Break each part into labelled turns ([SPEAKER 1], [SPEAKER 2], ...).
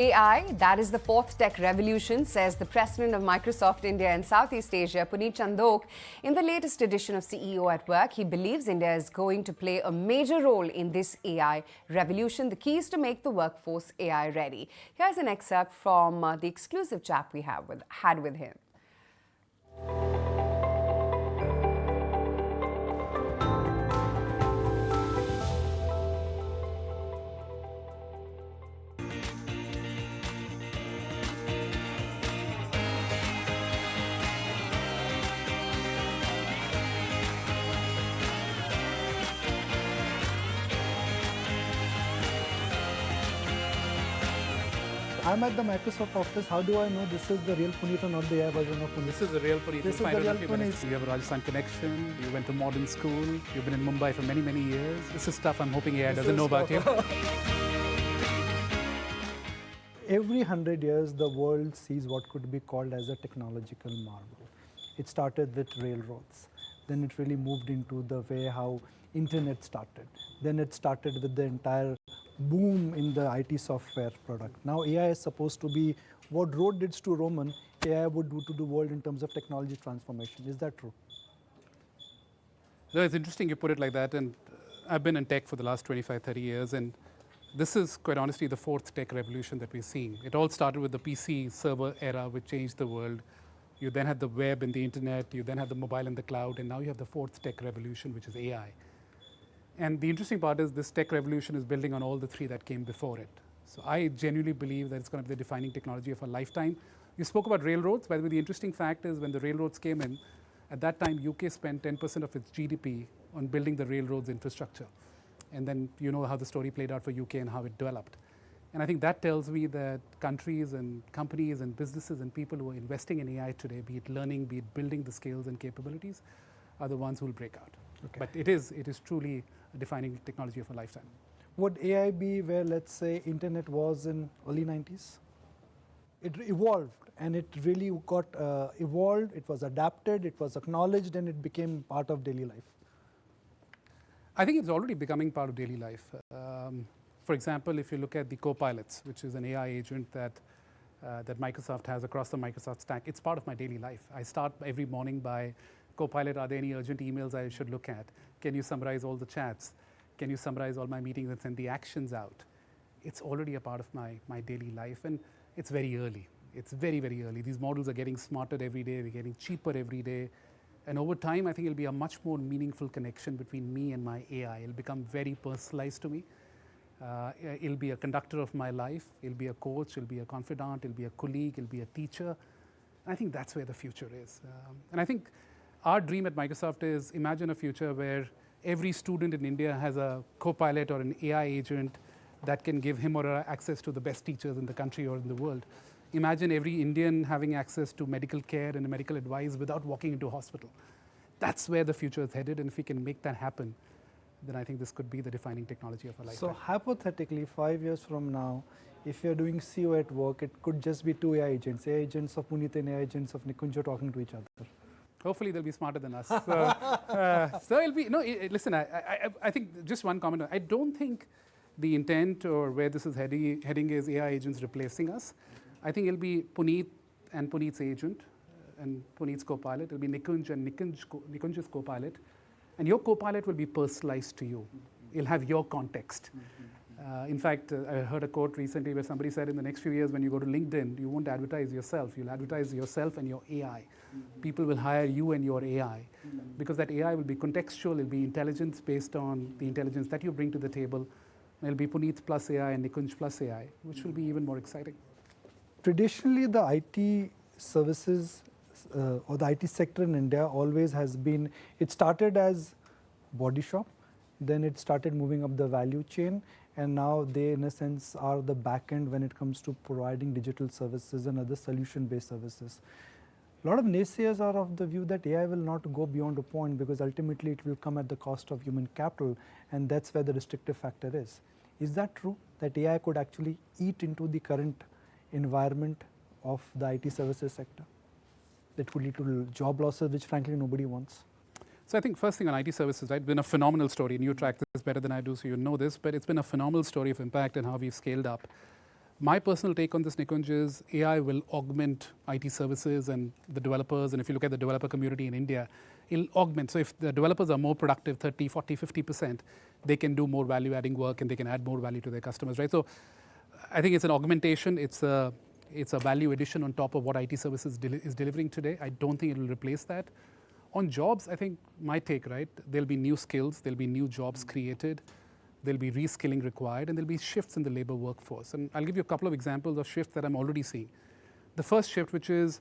[SPEAKER 1] AI, that is the fourth tech revolution, says the president of Microsoft India and Southeast Asia, Puneet Chandok. In the latest edition of CEO at Work, he believes India is going to play a major role in this AI revolution. The key is to make the workforce AI ready. Here's an excerpt from the exclusive chat we had with him.
[SPEAKER 2] I'm at the Microsoft office. How do I know this is the real Puneet or not the AI version of Puneet?
[SPEAKER 3] This is the real Puneet.
[SPEAKER 2] This is the real Puneet.
[SPEAKER 3] You have a Rajasthan connection. You went to modern school. You've been in Mumbai for many, many years. This is stuff I'm hoping AI doesn't know about you.
[SPEAKER 2] Every 100 years, the world sees what could be called as a technological marvel. It started with railroads. Then it really moved into the way how internet started. Then it started with the entire boom in the IT software product. Now AI is supposed to be what road did to Roman, AI would do to the world in terms of technology transformation. Is that true?
[SPEAKER 3] No, it's interesting you put it like that. And I've been in tech for the last 25, 30 years. And this is, quite honestly, the fourth tech revolution that we're seeing. It all started with the PC server era, which changed the world. You then had the web and the internet. You then had the mobile and the cloud. And now you have the fourth tech revolution, which is AI. And the interesting part is this tech revolution is building on all the three that came before it. So I genuinely believe that it's going to be the defining technology of our lifetime. You spoke about railroads. By the way, the interesting fact is when the railroads came in, at that time, UK spent 10% of its GDP on building the railroads infrastructure. And then you know how the story played out for UK and how it developed. And I think that tells me that countries and companies and businesses and people who are investing in AI today, be it learning, be it building the skills and capabilities, are the ones who will break out. Okay. But it is truly a defining technology of a lifetime.
[SPEAKER 2] Would AI be where, let's say, internet was in early 90s? It evolved, and it really got evolved, it was adapted, it was acknowledged, and it became part of daily life.
[SPEAKER 3] I think it's already becoming part of daily life. For example, if you look at the Copilots, which is an AI agent that Microsoft has across the Microsoft stack, it's part of my daily life. I start every morning by, Copilot, are there any urgent emails I should look at? Can you summarize all the chats? Can you summarize all my meetings and send the actions out? It's already a part of my daily life, and it's very early. It's very, very early. These models are getting smarter every day. They're getting cheaper every day. And over time, I think it'll be a much more meaningful connection between me and my AI. It'll become very personalized to me. It'll be a conductor of my life. It'll be a coach. It'll be a confidant. It'll be a colleague. It'll be a teacher. I think that's where the future is. And I think our dream at Microsoft is imagine a future where every student in India has a co-pilot or an AI agent that can give him or her access to the best teachers in the country or in the world. Imagine every Indian having access to medical care and medical advice without walking into a hospital. That's where the future is headed, and if we can make that happen, then I think this could be the defining technology of our lifetime.
[SPEAKER 2] So hypothetically, 5 years from now, if you're doing CEO at Work, it could just be two AI agents of Puneet and AI agents of Nikunj talking to each other.
[SPEAKER 3] Hopefully they'll be smarter than us. So it'll be, no, listen, I think just one comment. I don't think the intent or where this is heading is AI agents replacing us. I think it'll be Puneet and Puneet's agent and Puneet's co-pilot. It'll be Nikunj and Nikunj's co-pilot. And your co-pilot will be personalized to you. It'll have your context. In fact, I heard a quote recently where somebody said in the next few years when you go to LinkedIn, you won't advertise yourself. You'll advertise yourself and your AI. People will hire you and your AI because that AI will be contextual. It'll be intelligence based on the intelligence that you bring to the table. It'll be Puneet plus AI and Nikunj plus AI, which will be even more exciting.
[SPEAKER 2] Traditionally, the IT services or the IT sector in India always has been, it started as body shop, then it started moving up the value chain, and now they, in a sense, are the back end when it comes to providing digital services and other solution-based services. A lot of naysayers are of the view that AI will not go beyond a point because ultimately it will come at the cost of human capital, and that's where the restrictive factor is. Is that true, that AI could actually eat into the current environment of the IT services sector? That could lead to job losses, which frankly nobody wants.
[SPEAKER 3] So I think first thing on IT services, right, it's been a phenomenal story, and you track this better than I do, so you know this, but it's been a phenomenal story of impact and how we've scaled up. My personal take on this, Nikunj, is AI will augment IT services and the developers. And if you look at the developer community in India, it'll augment. So if the developers are more productive, 30, 40, 50%, they can do more value-adding work and they can add more value to their customers, right? So I think it's an augmentation. It's a value addition on top of what IT services is delivering today. I don't think it will replace that. On jobs, I think my take, right, there'll be new skills, there'll be new jobs created, there'll be reskilling required, and there'll be shifts in the labor workforce. And I'll give you a couple of examples of shifts that I'm already seeing. The first shift, which is,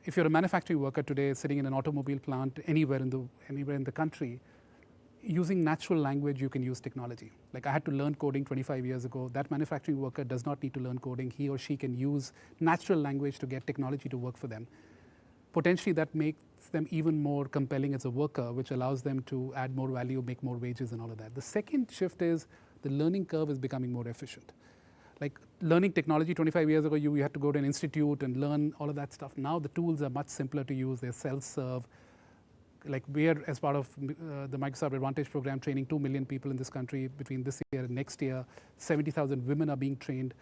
[SPEAKER 3] if you're a manufacturing worker today sitting in an automobile plant anywhere in the country, using natural language, you can use technology. Like I had to learn coding 25 years ago. That manufacturing worker does not need to learn coding. He or she can use natural language to get technology to work for them. Potentially that makes them even more compelling as a worker, which allows them to add more value, make more wages and all of that. The second shift is the learning curve is becoming more efficient. Like learning technology 25 years ago, you had to go to an institute and learn all of that stuff. Now the tools are much simpler to use. They're self-serve. Like we are, as part of the Microsoft Advantage program, training 2 million people in this country between this year and next year. 70,000 women are being trained.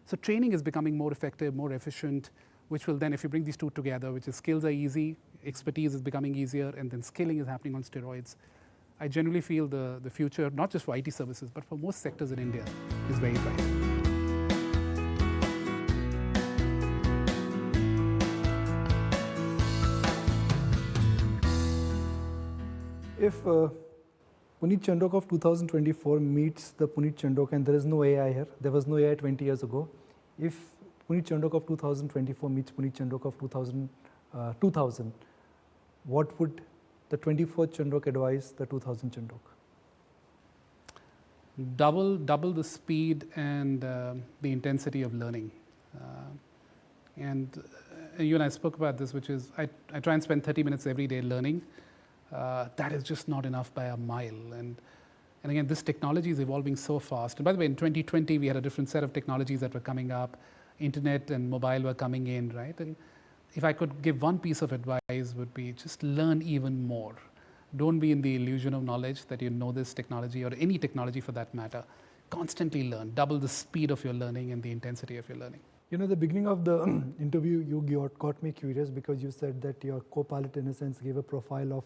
[SPEAKER 3] So training is becoming more effective, more efficient, which will then, if you bring these two together, which is skills are easy, expertise is becoming easier, and then skilling is happening on steroids. I generally feel the future, not just for IT services, but for most sectors in India, is very bright.
[SPEAKER 2] If Puneet Chandok of 2024 meets the Puneet Chandok, and there is no AI here, there was no AI 20 years ago. If Puneet Chandok of 2024 meets Puneet Chandok of 2000, what would the 24th Chandok advise the 2000 Chandok?
[SPEAKER 3] Double the speed and the intensity of learning. And you and I spoke about this, which is I try and spend 30 minutes every day learning. That is just not enough by a mile. And again, this technology is evolving so fast. And by the way, in 2020, we had a different set of technologies that were coming up. Internet and mobile were coming in, right? And if I could give one piece of advice, would be just learn even more. Don't be in the illusion of knowledge that you know this technology or any technology for that matter. Constantly learn. Double the speed of your learning and the intensity of your learning.
[SPEAKER 2] You know, the beginning of the interview, you got me curious because you said that your co-pilot, in a sense, gave a profile of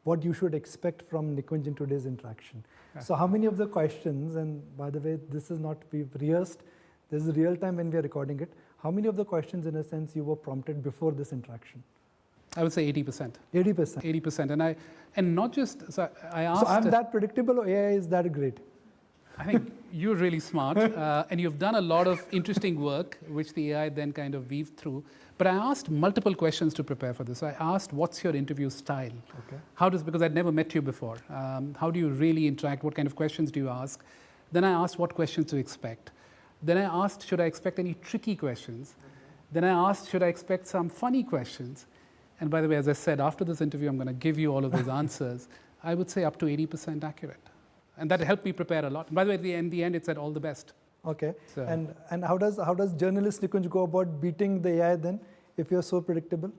[SPEAKER 2] what you should expect from Nikunj in today's interaction. Yeah. So how many of the questions, and by the way, this is not, we've rehearsed, this is real time when we are recording it. How many of the questions, in a sense, you were prompted before this interaction?
[SPEAKER 3] I would say 80%.
[SPEAKER 2] 80%.
[SPEAKER 3] 80%. And not just, so I asked.
[SPEAKER 2] So I'm that predictable, or AI is that great?
[SPEAKER 3] I think you're really smart, and you've done a lot of interesting work, which the AI then kind of weaved through. But I asked multiple questions to prepare for this. I asked, what's your interview style? Okay. Because I'd never met you before. How do you really interact? What kind of questions do you ask? Then I asked what questions to expect. Then I asked, should I expect any tricky questions? Then I asked, should I expect some funny questions? And by the way, as I said, after this interview, I'm going to give you all of those answers. I would say up to 80% accurate. And that helped me prepare a lot. And by the way, in the end, it said all the best.
[SPEAKER 2] Okay. So. And how does journalist Nikunj go about beating the AI then, if you're so predictable?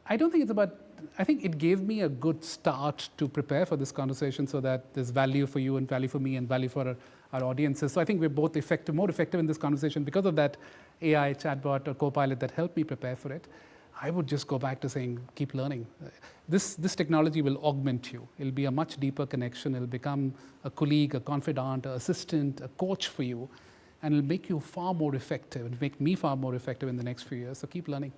[SPEAKER 3] I don't think it's about, I think it gave me a good start to prepare for this conversation so that there's value for you and value for me and value for our audiences. So I think we're both more effective in this conversation because of that AI chatbot or co-pilot that helped me prepare for it. I would just go back to saying, keep learning. This technology will augment you. It'll be a much deeper connection. It'll become a colleague, a confidant, an assistant, a coach for you. And it'll make you far more effective. It'll make me far more effective in the next few years. So keep learning.